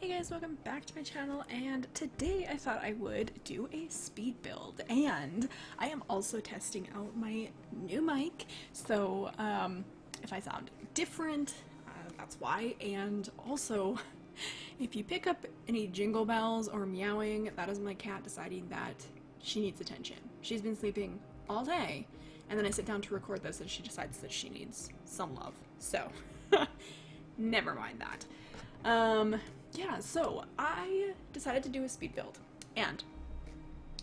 Hey guys, welcome back to my channel, and today I thought I would do a speed build, and I am also testing out my new mic, so if I sound different, that's why, and also if you pick up any jingle bells or meowing, that is my cat deciding that she needs attention. She's been sleeping all day, and then I sit down to record this and she decides that she needs some love, so never mind that. Yeah, so I decided to do a speed build, and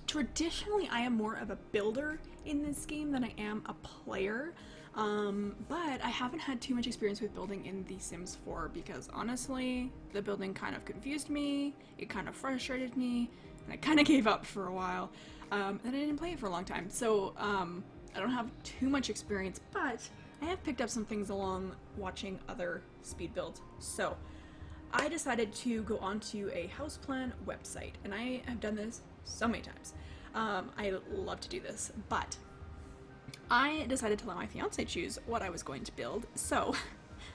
traditionally I am more of a builder in this game than I am a player, but I haven't had too much experience with building in The Sims 4 because honestly, the building kind of confused me, it kind of frustrated me, and I kind of gave up for a while, and I didn't play it for a long time, so I don't have too much experience, but I have picked up some things along watching other speed builds, so I decided to go onto a house plan website, and I have done this so many times. I love to do this, but I decided to let my fiance choose what I was going to build, so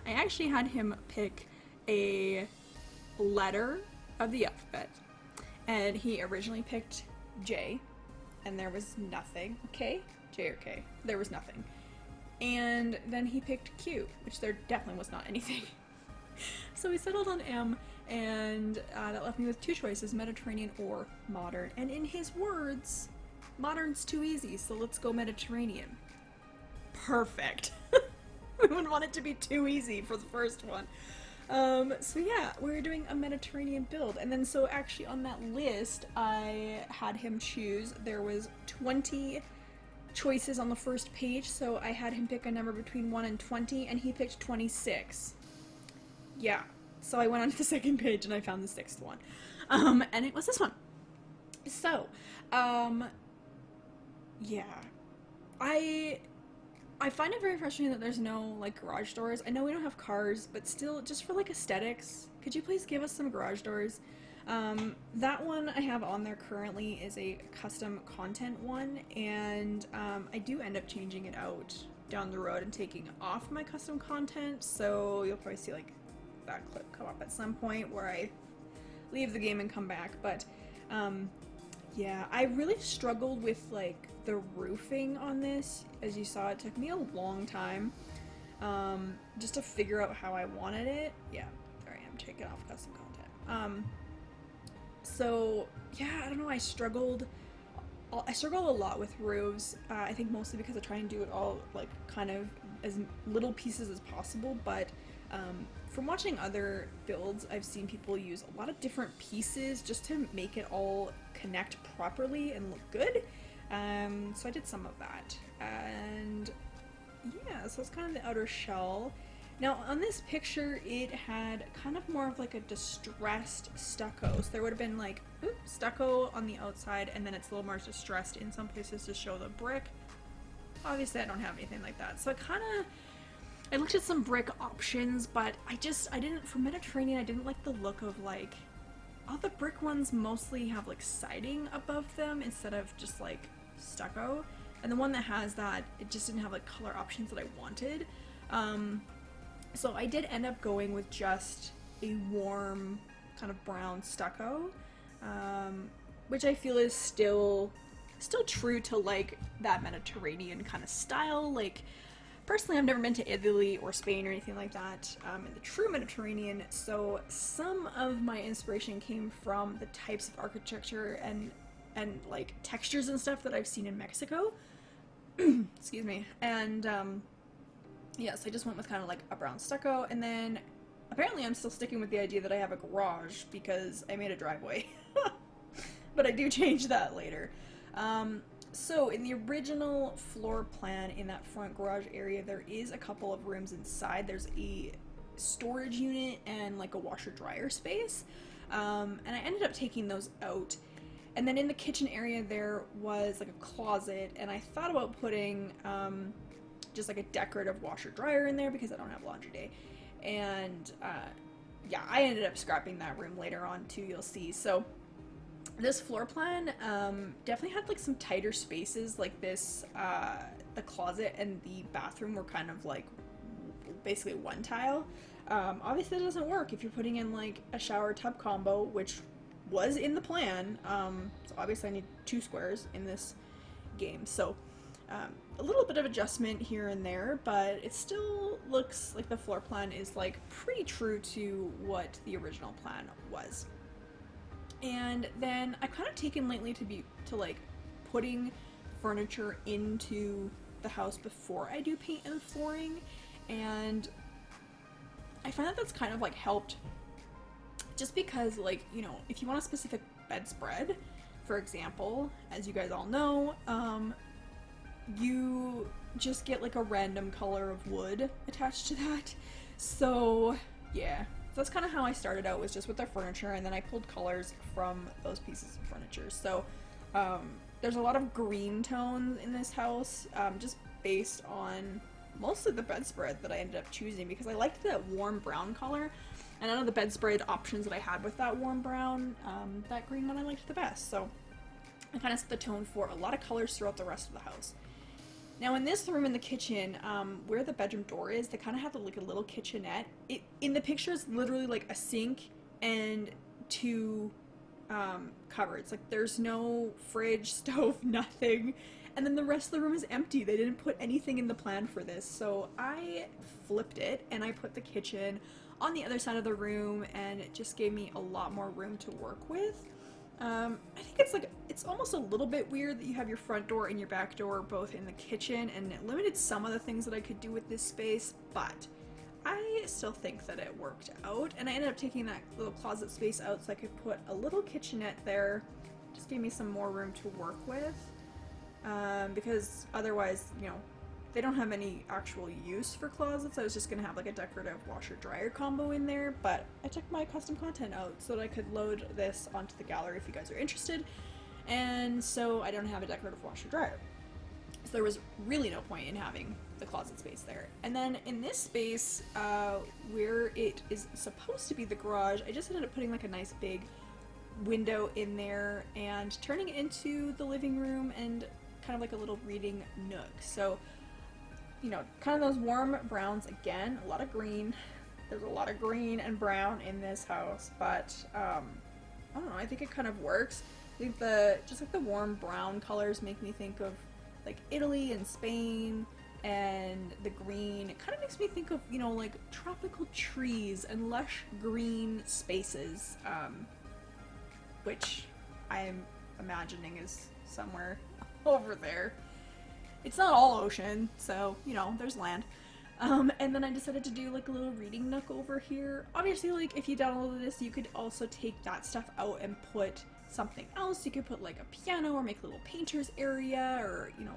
I actually had him pick a letter of the alphabet, and he originally picked J, and there was nothing. K? J or K? There was nothing. And then he picked Q, which there definitely was not anything. So we settled on M, and that left me with two choices, Mediterranean or modern. And in his words, modern's too easy, so let's go Mediterranean. Perfect. We wouldn't want it to be too easy for the first one. So yeah, we're doing a Mediterranean build. And then so actually on that list, I had him choose, there was 20 choices on the first page, so I had him pick a number between 1 and 20, and he picked 26. Yeah, so I went on to the second page and I found the sixth one, and it was this one. So, yeah, I find it very frustrating that there's no, like, garage doors. I know we don't have cars, but still, just for, like, aesthetics, could you please give us some garage doors? That one I have on there currently is a custom content one, and I do end up changing it out down the road and taking off my custom content, so you'll probably see, like, that clip come up at some point where I leave the game and come back, but yeah, I really struggled with like the roofing on this. As you saw, it took me a long time just to figure out how I wanted it. Yeah, there I am, taking off custom content. So yeah, I don't know, I struggled a lot with roofs. I think mostly because I try and do it all like kind of as little pieces as possible, but from watching other builds, I've seen people use a lot of different pieces just to make it all connect properly and look good. So I did some of that. And yeah, so it's kind of the outer shell. Now on this picture, it had kind of more of like a distressed stucco. So there would have been like stucco on the outside, and then it's a little more distressed in some places to show the brick. Obviously I don't have anything like that. So I looked at some brick options, but I didn't, for Mediterranean, I didn't like the look of like, all the brick ones mostly have like siding above them instead of just like stucco. And the one that has that, it just didn't have like color options that I wanted. So I did end up going with just a warm kind of brown stucco, which I feel is still true to like that Mediterranean kind of style. Like, personally, I've never been to Italy or Spain or anything like that in the true Mediterranean, so some of my inspiration came from the types of architecture and like textures and stuff that I've seen in Mexico. Excuse me. And yes, I just went with kind of like a brown stucco, and then apparently I'm still sticking with the idea that I have a garage because I made a driveway. But I do change that later. So in the original floor plan in that front garage area, there is a couple of rooms inside. There's a storage unit and like a washer dryer space. And I ended up taking those out. And then in the kitchen area there was like a closet, and I thought about putting just like a decorative washer dryer in there because I don't have laundry day. And yeah, I ended up scrapping that room later on too, you'll see. So this floor plan definitely had like some tighter spaces like this. The closet and the bathroom were kind of like basically one tile. Obviously that doesn't work if you're putting in like a shower tub combo, which was in the plan. So obviously I need 2 squares in this game. So a little bit of adjustment here and there, but it still looks like the floor plan is like pretty true to what the original plan was. And then I've kind of taken lately to like putting furniture into the house before I do paint and flooring, and I find that that's kind of like helped, just because, like, you know, if you want a specific bedspread, for example, as you guys all know, you just get like a random color of wood attached to that. So yeah, that's kind of how I started out, was just with the furniture, and then I pulled colors from those pieces of furniture. So there's a lot of green tones in this house, just based on mostly the bedspread that I ended up choosing, because I liked that warm brown color, and out of the bedspread options that I had with that warm brown, that green one I liked the best. So I kind of set the tone for a lot of colors throughout the rest of the house. Now in this room in the kitchen, where the bedroom door is, they kind of have like a little kitchenette. In the picture, it's literally like a sink and 2 cupboards. Like, there's no fridge, stove, nothing. And then the rest of the room is empty. They didn't put anything in the plan for this. So I flipped it and I put the kitchen on the other side of the room, and it just gave me a lot more room to work with. I think it's almost a little bit weird that you have your front door and your back door both in the kitchen, and it limited some of the things that I could do with this space, but I still think that it worked out, and I ended up taking that little closet space out so I could put a little kitchenette there. Just gave me some more room to work with, because otherwise, you know, they don't have any actual use for closets. I was just gonna have like a decorative washer dryer combo in there, but I took my custom content out so that I could load this onto the gallery if you guys are interested, and so I don't have a decorative washer dryer. So there was really no point in having the closet space there. And then in this space, where it is supposed to be the garage, I just ended up putting like a nice big window in there and turning it into the living room and kind of like a little reading nook. So, you know, kind of those warm browns again, a lot of green. There's a lot of green and brown in this house, but I don't know, I think it kind of works. I think just like the warm brown colors make me think of like Italy and Spain, and the green, it kind of makes me think of, you know, like tropical trees and lush green spaces, which I'm imagining is somewhere over there. It's not all ocean, so, you know, there's land. And then I decided to do like a little reading nook over here. Obviously, like, if you downloaded this, you could also take that stuff out and put something else. You could put like a piano or make a little painter's area, or, you know,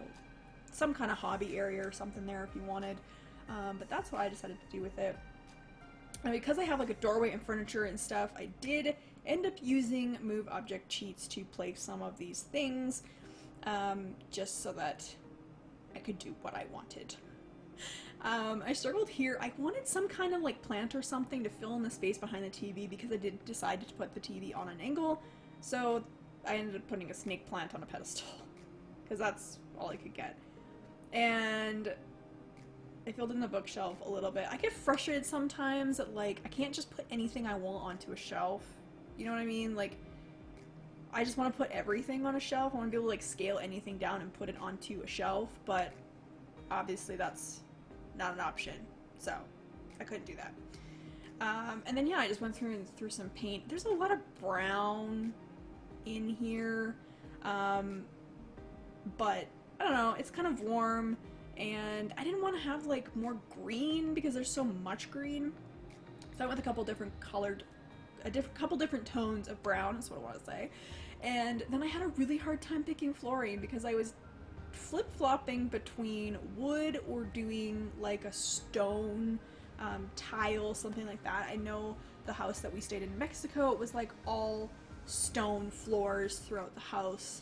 some kind of hobby area or something there if you wanted. But that's what I decided to do with it. And because I have like a doorway and furniture and stuff, I did end up using move object cheats to place some of these things, just so that I could do what I wanted. I struggled here. I wanted some kind of like plant or something to fill in the space behind the TV, because I did decide to put the TV on an angle, so I ended up putting a snake plant on a pedestal, because that's all I could get. And I filled in the bookshelf a little bit. I get frustrated sometimes that, like, I can't just put anything I want onto a shelf. You know what I mean? Like, I just want to put everything on a shelf. I want to be able to, like, scale anything down and put it onto a shelf, but obviously that's not an option, so I couldn't do that. And then, yeah, I just went through some paint. There's a lot of brown in here, but I don't know, it's kind of warm, and I didn't want to have like more green because there's so much green, so I went with a couple different tones of brown, is what I want to say. And then I had a really hard time picking flooring because I was flip-flopping between wood or doing like a stone tile, something like that. I know the house that we stayed in Mexico, it was like all stone floors throughout the house.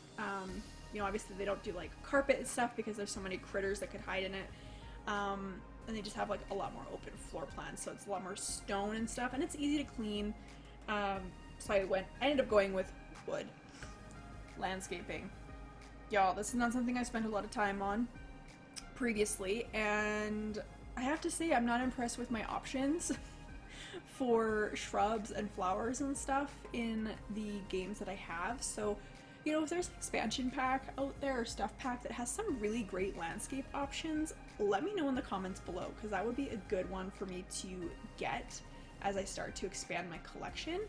You know, obviously they don't do like carpet and stuff because there's so many critters that could hide in it. And they just have like a lot more open floor plans, so it's a lot more stone and stuff, and it's easy to clean. So I ended up going with wood. Landscaping. Y'all, this is not something I spent a lot of time on previously, and I have to say I'm not impressed with my options for shrubs and flowers and stuff in the games that I have. So, you know, if there's an expansion pack out there or stuff pack that has some really great landscape options, let me know in the comments below, because that would be a good one for me to get as I start to expand my collection.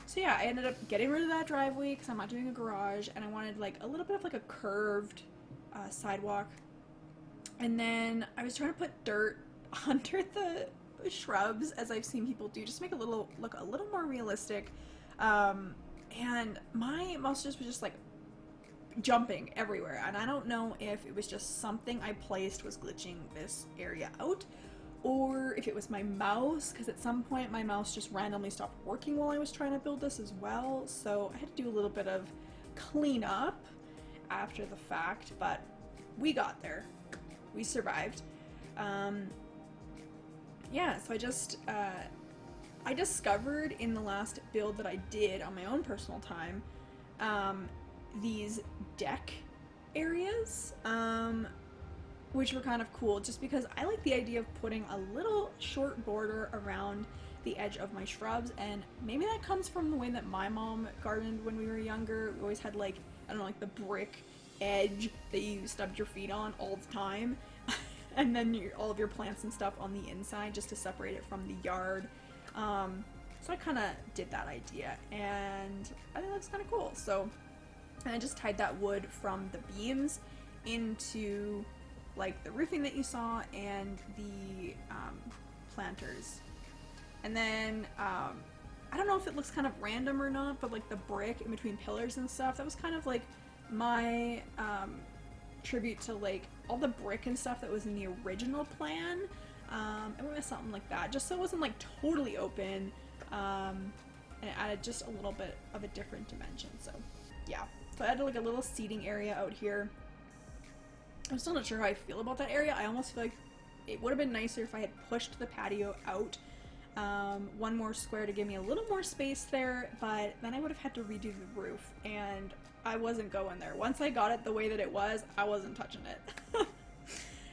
So yeah, I ended up getting rid of that driveway because I'm not doing a garage, and I wanted like a little bit of like a curved sidewalk. And then I was trying to put dirt under the shrubs, as I've seen people do, just to make it look a little more realistic. And my mouse just was just like jumping everywhere, and I don't know if it was just something I placed was glitching this area out, or if it was my mouse, because at some point my mouse just randomly stopped working while I was trying to build this as well. So I had to do a little bit of cleanup after the fact, but we got there. We survived. Yeah, so I discovered in the last build that I did on my own personal time, these deck areas, which were kind of cool, just because I like the idea of putting a little short border around the edge of my shrubs, and maybe that comes from the way that my mom gardened when we were younger. We always had like, I don't know, like the brick edge that you stubbed your feet on all the time, and then all of your plants and stuff on the inside just to separate it from the yard. So I kind of did that idea, and I think that's kind of cool. So I just tied that wood from the beams into like the roofing that you saw and the planters. And then I don't know if it looks kind of random or not, but like the brick in between pillars and stuff, that was kind of like my tribute to like all the brick and stuff that was in the original plan. I went with something like that, just so it wasn't like totally open, and it added just a little bit of a different dimension. So yeah, so I added like a little seating area out here. I'm still not sure how I feel about that area. I almost feel like it would have been nicer if I had pushed the patio out one more square to give me a little more space there, but then I would have had to redo the roof, and I wasn't going there. Once I got it the way that it was, I wasn't touching it.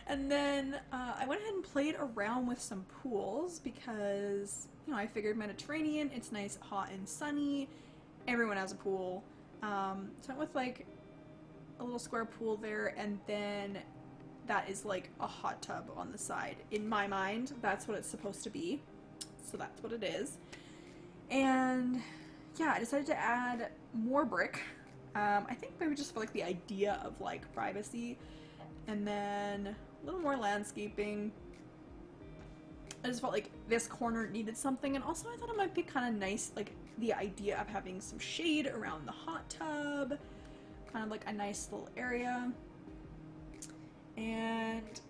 And then I went ahead and played around with some pools because, you know, I figured Mediterranean, it's nice, hot, and sunny. Everyone has a pool. So I went with like a little square pool there, and then that is like a hot tub on the side. In my mind, that's what it's supposed to be. So that's what it is. And yeah, I decided to add more brick. I think maybe just for like the idea of like privacy, and then a little more landscaping. I just felt like this corner needed something, and also I thought it might be kind of nice, like the idea of having some shade around the hot tub, kind of like a nice little area. And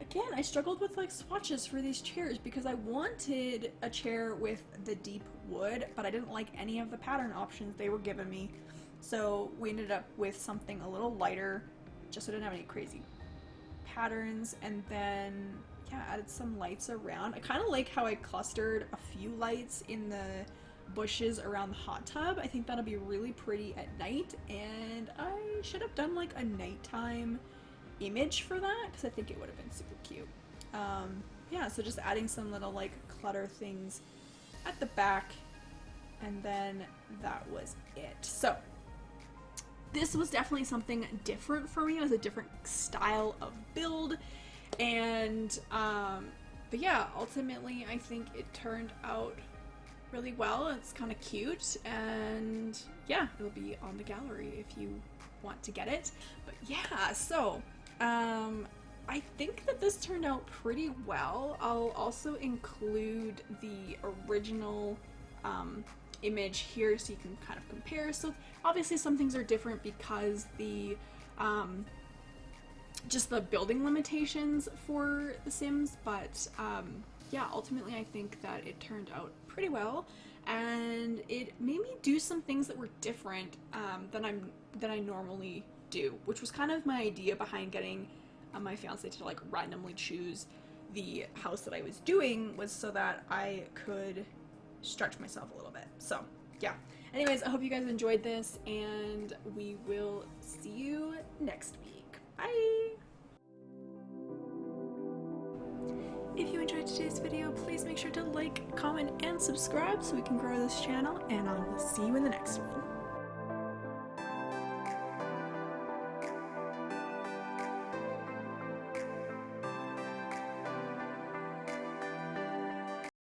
again, I struggled with like swatches for these chairs because I wanted a chair with the deep wood, but I didn't like any of the pattern options they were giving me. So we ended up with something a little lighter, just so I didn't have any crazy patterns. And then yeah, added some lights around. I kind of like how I clustered a few lights in the bushes around the hot tub. I think that'll be really pretty at night, and I should have done like a nighttime image for that because I think it would have been super cute. Yeah, so just adding some little like clutter things at the back, and then that was it. So this was definitely something different for me. It was a different style of build, and but yeah, ultimately I think it turned out really well. It's kind of cute, and yeah, it'll be on the gallery if you want to get it. But yeah, so I think that this turned out pretty well. I'll also include the original image here so you can kind of compare. So obviously some things are different because the just the building limitations for The Sims, but yeah, ultimately I think that it turned out pretty well, and it made me do some things that were different than I normally do, which was kind of my idea behind getting my fiance to like randomly choose the house that I was doing, was so that I could stretch myself a little bit. So yeah, anyways, I hope you guys enjoyed this, and we will see you next week. Bye! enjoyed today's video, please make sure to like, comment, and subscribe so we can grow this channel, and I will see you in the next one.